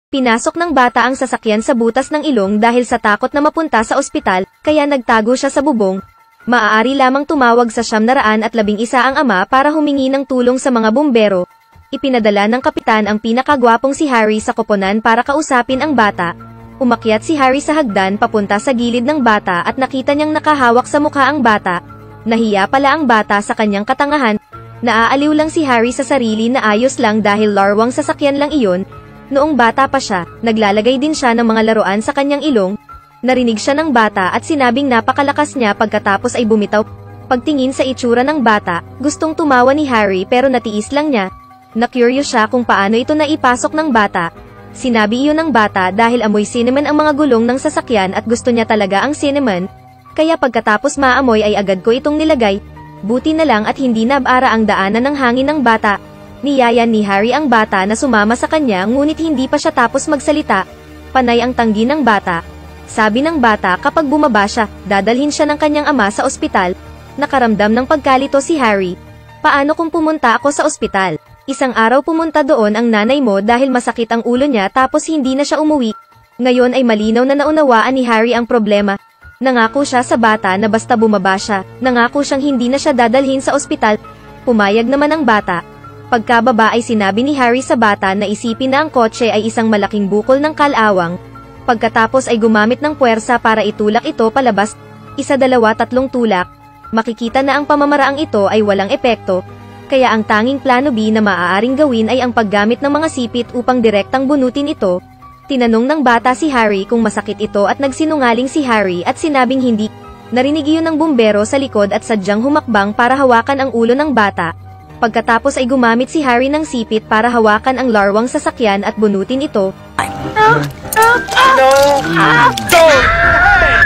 Pinasok ng bata ang sasakyan sa butas ng ilong dahil sa takot na mapunta sa ospital, kaya nagtago siya sa bubong. Maaari lamang tumawag sa 911 ang ama para humingi ng tulong sa mga bumbero. Ipinadala ng kapitan ang pinakagwapong si Harry sa koponan para kausapin ang bata. Umakyat si Harry sa hagdan papunta sa gilid ng bata at nakita niyang nakahawak sa mukha ang bata. Nahiya pala ang bata sa kanyang katangahan. Naaaliw lang si Harry sa sarili na ayos lang dahil larwang sasakyan lang iyon. Noong bata pa siya, naglalagay din siya ng mga laruan sa kanyang ilong. Narinig siya ng bata at sinabing napakalakas niya pagkatapos ay bumitaw. Pagtingin sa itsura ng bata, gustong tumawa ni Harry pero natiis lang niya. Na-curious siya kung paano ito naipasok ng bata. Sinabi iyon ng bata dahil amoy cinnamon ang mga gulong ng sasakyan at gusto niya talaga ang cinnamon. Kaya pagkatapos maamoy ay agad ko itong nilagay. Buti na lang at hindi nabara ang daanan ng hangin ng bata. Niyayan ni Harry ang bata na sumama sa kanya ngunit hindi pa siya tapos magsalita. Panay ang tanggi ng bata. Sabi ng bata kapag bumaba siya, dadalhin siya ng kanyang ama sa ospital. Nakaramdam ng pagkalito si Harry. Paano kung pumunta ako sa ospital? Isang araw pumunta doon ang nanay mo dahil masakit ang ulo niya tapos hindi na siya umuwi. Ngayon ay malinaw na naunawaan ni Harry ang problema. Nangako siya sa bata na basta bumaba siya, nangako siyang hindi na siya dadalhin sa ospital. Pumayag naman ang bata. Pagkababa ay sinabi ni Harry sa bata na isipin na ang kotse ay isang malaking bukol ng kalawang. Pagkatapos ay gumamit ng puwersa para itulak ito palabas. 1, 2, 3 tulak. Makikita na ang pamamaraang ito ay walang epekto. Kaya ang tanging plano B na maaaring gawin ay ang paggamit ng mga sipit upang direktang bunutin ito. Tinanong ng bata si Harry kung masakit ito at nagsinungaling si Harry at sinabing hindi. Narinig iyon ng bumbero sa likod at sadyang humakbang para hawakan ang ulo ng bata. Pagkatapos ay gumamit si Harry ng sipit para hawakan ang larwang sasakyan at bunutin ito.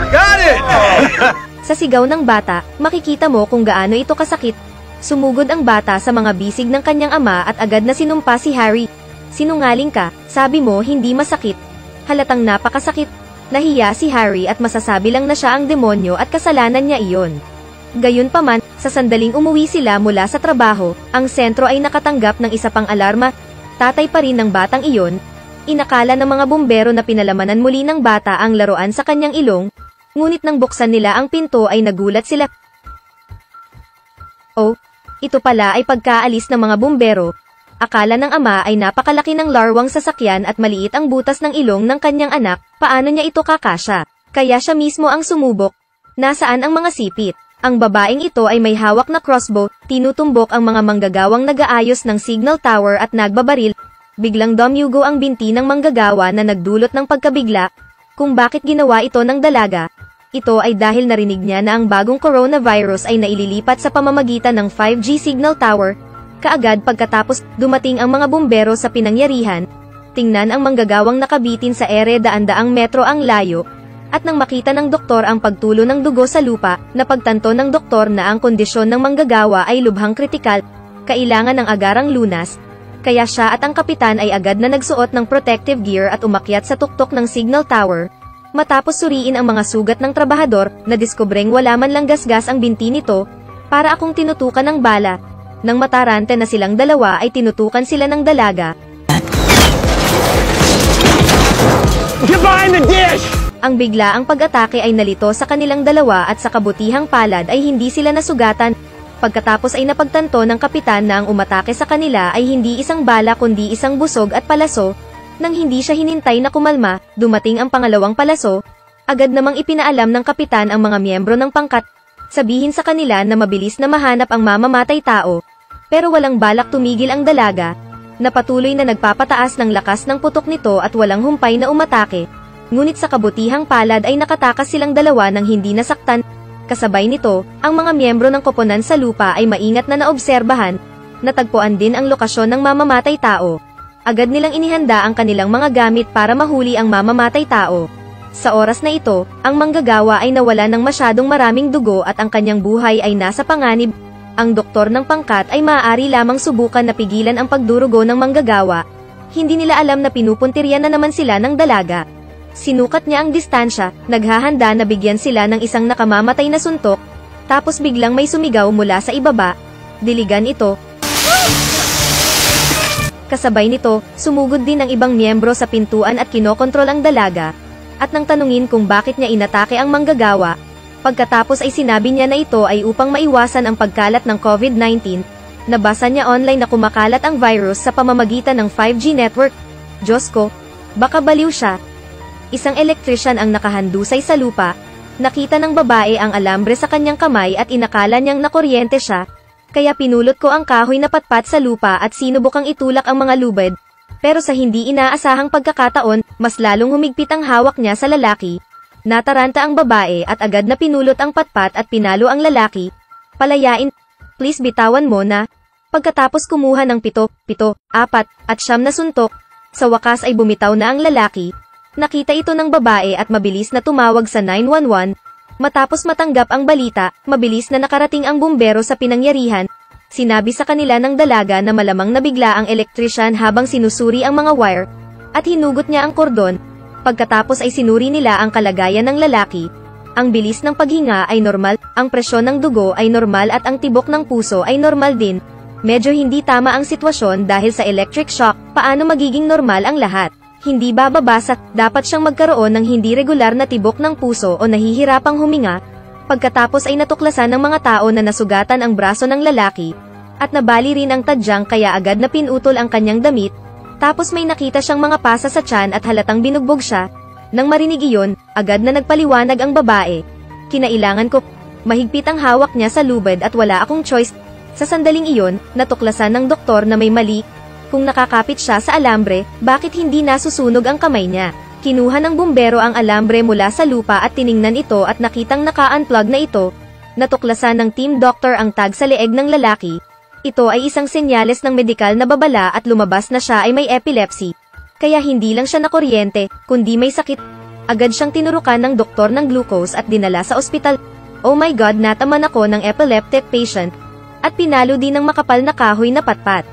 Got it! Sa sigaw ng bata, makikita mo kung gaano ito kasakit. Sumugod ang bata sa mga bisig ng kanyang ama at agad na sinumpa si Harry. Sinungaling ka, sabi mo hindi masakit. Halatang napakasakit. Nahiya si Harry at masasabi lang na siya ang demonyo at kasalanan niya iyon. Gayunpaman, sa sandaling umuwi sila mula sa trabaho, ang sentro ay nakatanggap ng isa pang alarma. Tatay pa rin ng batang iyon. Inakala ng mga bumbero na pinalamanan muli ng bata ang laruan sa kanyang ilong, ngunit nang buksan nila ang pinto ay nagulat sila. Oh, ito pala ay pagkaalis ng mga bumbero. Akala ng ama ay napakalaki ng larwang sasakyan at maliit ang butas ng ilong ng kanyang anak, paano niya ito kakasya? Kaya siya mismo ang sumubok. Nasaan ang mga sipit? Ang babaeng ito ay may hawak na crossbow, tinutumbok ang mga manggagawang nag-aayos ng signal tower at nagbabaril. Biglang dumyugo ang binti ng manggagawa na nagdulot ng pagkabigla. Kung bakit ginawa ito ng dalaga? Ito ay dahil narinig niya na ang bagong coronavirus ay naililipat sa pamamagitan ng 5G signal tower. Kaagad pagkatapos, dumating ang mga bumbero sa pinangyarihan. Tingnan ang manggagawang nakabitin sa ere daan-daang metro ang layo. At nang makita ng doktor ang pagtulo ng dugo sa lupa, napagtanto ng doktor na ang kondisyon ng manggagawa ay lubhang kritikal, kailangan ng agarang lunas. Kaya siya at ang kapitan ay agad na nagsuot ng protective gear at umakyat sa tuktok ng signal tower. Matapos suriin ang mga sugat ng trabahador, nadiskubreng wala man lang gasgas ang binti nito, para akong tinutukan ng bala. Nang matarante na silang dalawa ay tinutukan sila ng dalaga. Get behind the dish! Ang biglaang pag-atake ay nalito sa kanilang dalawa at sa kabutihang palad ay hindi sila nasugatan. Pagkatapos ay napagtanto ng kapitan na ang umatake sa kanila ay hindi isang bala kundi isang busog at palaso. Nang hindi siya hinintay na kumalma, dumating ang pangalawang palaso. Agad namang ipinaalam ng kapitan ang mga miyembro ng pangkat. Sabihin sa kanila na mabilis na mahanap ang mamamatay tao. Pero walang balak tumigil ang dalaga. Napatuloy na nagpapataas ng lakas ng putok nito at walang humpay na umatake. Ngunit sa kabutihang palad ay nakatakas silang dalawa nang hindi nasaktan. Kasabay nito, ang mga miyembro ng koponan sa lupa ay maingat na naobserbahan. Natagpuan din ang lokasyon ng mamamatay tao. Agad nilang inihanda ang kanilang mga gamit para mahuli ang mamamatay tao. Sa oras na ito, ang manggagawa ay nawala ng masyadong maraming dugo at ang kanyang buhay ay nasa panganib. Ang doktor ng pangkat ay maaari lamang subukan na pigilan ang pagdurugo ng manggagawa. Hindi nila alam na pinupuntirya na naman sila ng dalaga. Sinukat niya ang distansya, naghahanda na bigyan sila ng isang nakamamatay na suntok, tapos biglang may sumigaw mula sa ibaba. Diligan ito. Kasabay nito, sumugod din ang ibang miyembro sa pintuan at kinokontrol ang dalaga. At nang tanungin kung bakit niya inatake ang manggagawa, pagkatapos ay sinabi niya na ito ay upang maiwasan ang pagkalat ng COVID-19, nabasa niya online na kumakalat ang virus sa pamamagitan ng 5G network. Diyos ko, baka baliw siya. Isang elektrisyan ang nakahandusay sa lupa, nakita ng babae ang alambre sa kanyang kamay at inakala niyang nakuryente siya, kaya pinulot ko ang kahoy na patpat sa lupa at sinubukang itulak ang mga lubid. Pero sa hindi inaasahang pagkakataon, mas lalong humigpit ang hawak niya sa lalaki. Nataranta ang babae at agad na pinulot ang patpat at pinalo ang lalaki. Palayain, please bitawan mo na. Pagkatapos kumuha ng 7, 4, at 9 na suntok, sa wakas ay bumitaw na ang lalaki. Nakita ito ng babae at mabilis na tumawag sa 911. Matapos matanggap ang balita, mabilis na nakarating ang bumbero sa pinangyarihan. Sinabi sa kanila ng dalaga na malamang nabigla ang elektrisyan habang sinusuri ang mga wire, at hinugot niya ang kordon. Pagkatapos ay sinuri nila ang kalagayan ng lalaki. Ang bilis ng paghinga ay normal, ang presyon ng dugo ay normal at ang tibok ng puso ay normal din. Medyo hindi tama ang sitwasyon dahil sa electric shock, paano magiging normal ang lahat? Hindi bababasa, dapat siyang magkaroon ng hindi regular na tibok ng puso o nahihirapang huminga. Pagkatapos ay natuklasan ng mga tao na nasugatan ang braso ng lalaki, at nabali rin ang tadyang kaya agad na pinutol ang kanyang damit, tapos may nakita siyang mga pasa sa tiyan at halatang binugbog siya. Nang marinig iyon, agad na nagpaliwanag ang babae. Kinailangan ko, mahigpit ang hawak niya sa lubid at wala akong choice. Sa sandaling iyon, natuklasan ng doktor na may mali. Kung nakakapit siya sa alambre, bakit hindi nasusunog ang kamay niya? Kinuha ng bumbero ang alambre mula sa lupa at tiningnan ito at nakitang naka-unplug na ito. Natuklasan ng team doctor ang tag sa leeg ng lalaki. Ito ay isang senyales ng medikal na babala at lumabas na siya ay may epilepsy. Kaya hindi lang siya nakuryente, kundi may sakit. Agad siyang tinurukan ng doktor ng glucose at dinala sa ospital. Oh my God, nataman ako ng epileptic patient. At pinalo din ng makapal na kahoy na patpat.